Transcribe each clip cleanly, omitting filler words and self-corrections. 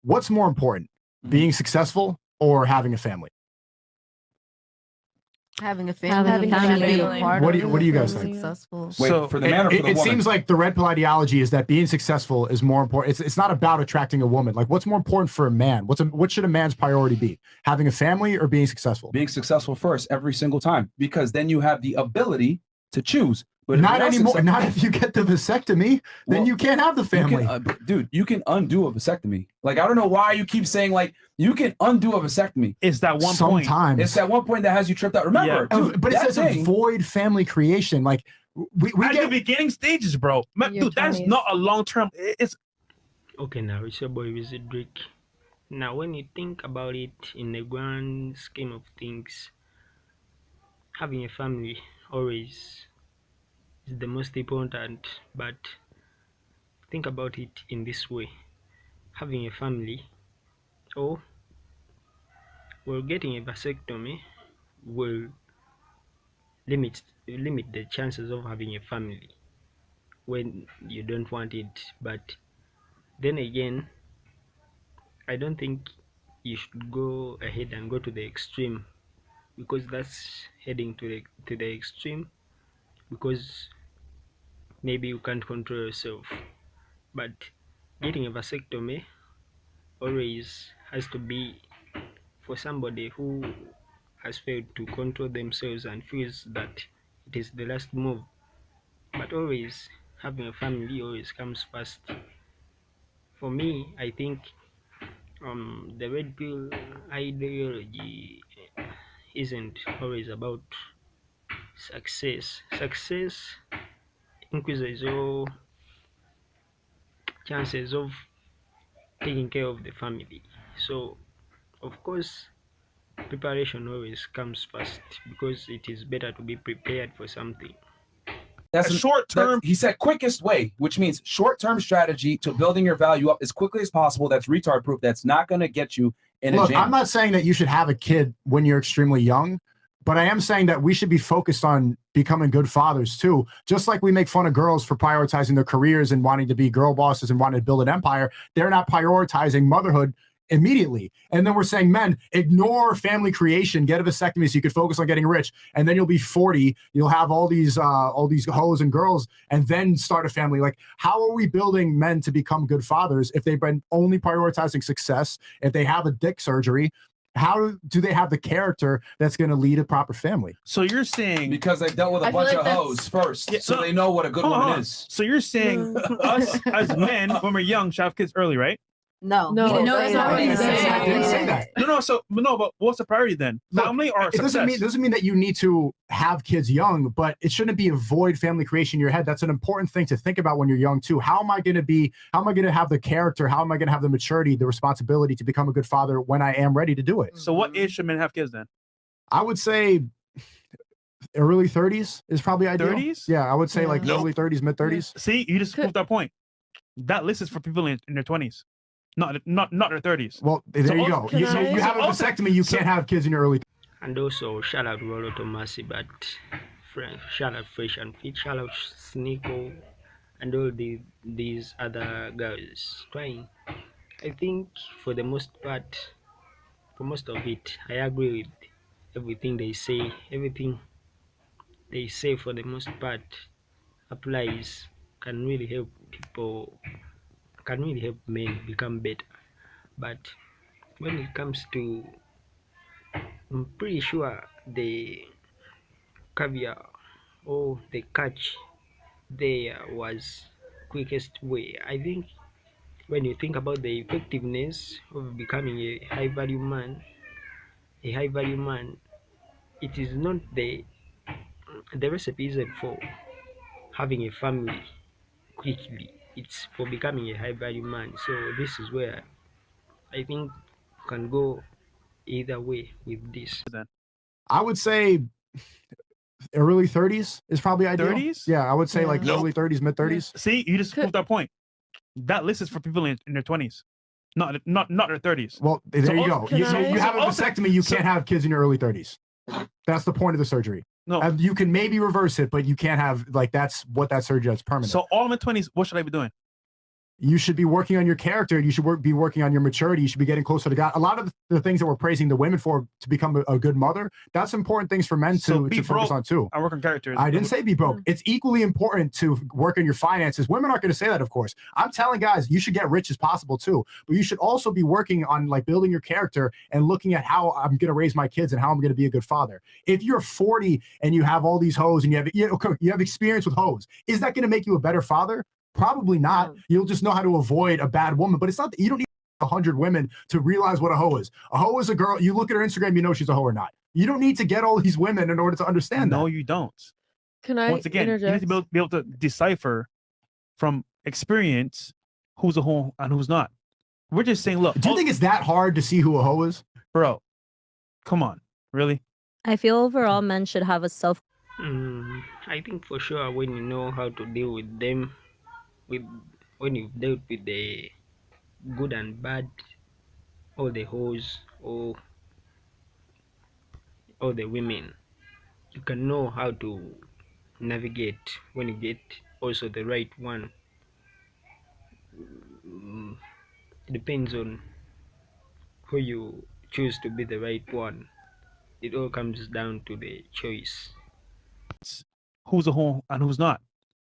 What's more important, being successful or having a family? Having a family. What do you guys think? Successful. Wait, So for the man or for the It woman? seems like the red pill ideology is that being successful is more important. It's not about attracting a woman. Like, what's more important for a man? What should a man's priority be? Having a family or being successful? Being successful first every single time, because then you have the ability to choose. But Not anymore. Not if you get the vasectomy, then you can't have the family. Dude, you can undo a vasectomy. Like, I don't know why you keep saying, like, you can undo a vasectomy. It's that one point. Sometimes. It's that one point that has you tripped out. Remember, dude, but it that says avoid family creation. Like, we At the beginning stages, bro. Dude, that's not a long term. It's Okay, now it's your boy Visit Drake. Now, when you think about it in the grand scheme of things, having a family always is the most important. But think about it in this way: having a family, or getting a vasectomy, will limit the chances of having a family when you don't want it. But then again, I don't think you should go ahead and go to the extreme, because that's heading to the extreme, because maybe you can't control yourself. But getting a vasectomy always has to be for somebody who has failed to control themselves and feels that it is the last move. But always having a family always comes first. For me, I think the red pill ideology isn't always about success. Success increases your chances of taking care of the family. So, of course, preparation always comes first, because it is better to be prepared for something. That's a short term. He said quickest way, which means short term strategy to building your value up as quickly as possible. That's retard proof. That's not going to get you in a jam. I'm not saying that you should have a kid when you're extremely young, but I am saying that we should be focused on becoming good fathers too. Just like we make fun of girls for prioritizing their careers and wanting to be girl bosses and wanting to build an empire, they're not prioritizing motherhood immediately. And then we're saying, men, ignore family creation, get a vasectomy so you could focus on getting rich, and then you'll be 40, you'll have all these hoes and girls, and then start a family. Like, how are we building men to become good fathers if they've been only prioritizing success? If they have a dick surgery, how do they have the character that's going to lead a proper family? So you're saying because they dealt with a bunch of hoes first, so they know what a good woman is. So you're saying us as men, when we're young, should have kids early, right? No, that's not what he said. I didn't say that. But what's the priority then? Family or success? It doesn't mean that you need to have kids young, but it shouldn't be avoid family creation in your head. That's an important thing to think about when you're young too. How am I going to have the character? How am I going to have the maturity, the responsibility to become a good father when I am ready to do it? So what age should men have kids then? I would say early 30s is probably ideal. 30s? Yeah, I would say like early 30s, mid 30s. See, you just proved that point. That list is for people in their 20s. Not their 30s. Well, there you go. You have a vasectomy, you can't have kids in your early. And also, shout out Rolo Tomasi, but shout out Fresh and Fit, shout out Sneako, and all these other guys trying. I think for the most part, for most of it, I agree with everything they say. Everything they say for the most part applies, can really help people, can really help men become better. But when it comes to, I'm pretty sure the caviar or the catch there was quickest way. I think when you think about the effectiveness of becoming a high value man, it is not the recipe isn't for having a family quickly, it's for becoming a high value man. So this is where I think you can go either way with this. I would say early 30s is probably ideal. 30s? Yeah, I would say like early 30s, mid 30s. See, you just proved that point. That list is for people in their 20s, not their 30s. Well, there you go. You have a vasectomy, you can't have kids in your early 30s. That's the point of the surgery. No, you can maybe reverse it, but you can't have, like, that's what that surgery is permanent. So all in my 20s, what should I be doing? You should be working on your character. You should be working on your maturity. You should be getting closer to God. A lot of the things that we're praising the women for to become a good mother, that's important things for men to focus on too. I work on characters. I didn't say be broke. It's equally important to work on your finances. Women aren't going to say that, of course. I'm telling guys, you should get rich as possible too, but you should also be working on like building your character and looking at how I'm going to raise my kids and how I'm going to be a good father. If you're 40 and you have all these hoes and you have experience with hoes, is that going to make you a better father? Probably not. You'll just know how to avoid a bad woman, but it's not that you don't need 100 women to realize what a hoe is. A hoe is a girl. You look at her Instagram, you know she's a hoe or not. You don't need to get all these women in order to understand that. No, you don't. Can I Once again, interject? you need to be able to decipher from experience who's a hoe and who's not. We're just saying, look. Do you think it's that hard to see who a hoe is? Bro, come on. Really? I feel overall men should have a self. I think for sure when you know how to deal with them, when you've dealt with the good and bad, all the hoes or all the women, you can know how to navigate when you get also the right one. It depends on who you choose to be the right one. It all comes down to the choice. Who's a hoe and who's not.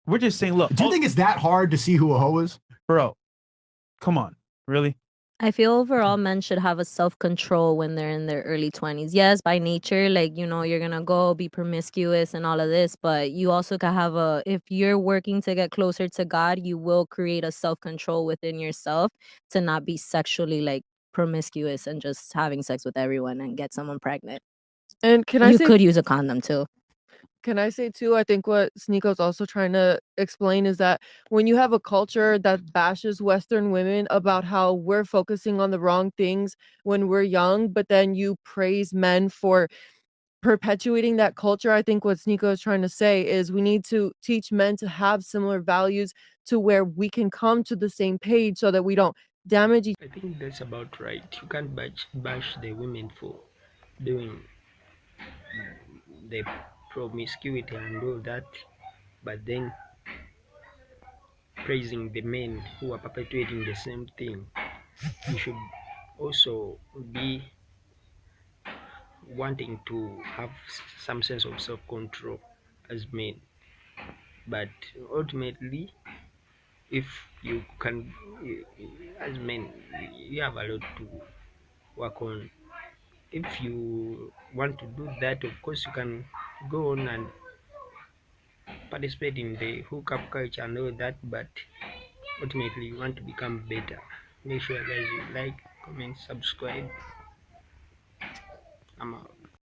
We're just saying, look. Do you think it's that hard to see who a hoe is? Bro, come on. Really? I feel overall men should have a self-control when they're in their early 20s. Yes, by nature, like, you know, you're gonna go be promiscuous and all of this, but you also can have if you're working to get closer to God, you will create a self-control within yourself to not be sexually like promiscuous and just having sex with everyone and get someone pregnant. And you could use a condom too. Can I say too, I think what Sneako's also trying to explain is that when you have a culture that bashes Western women about how we're focusing on the wrong things when we're young, but then you praise men for perpetuating that culture, I think what Sneako is trying to say is we need to teach men to have similar values to where we can come to the same page so that we don't damage each. I think that's about right. You can't bash the women for doing the promiscuity and all that, but then praising the men who are perpetuating the same thing. You should also be wanting to have some sense of self-control as men, but ultimately if you can, as men, you have a lot to work on. If you want to do that, of course you can go on and participate in the hookup culture and all that, but ultimately you want to become better. Make sure guys you like, comment, subscribe. I'm out.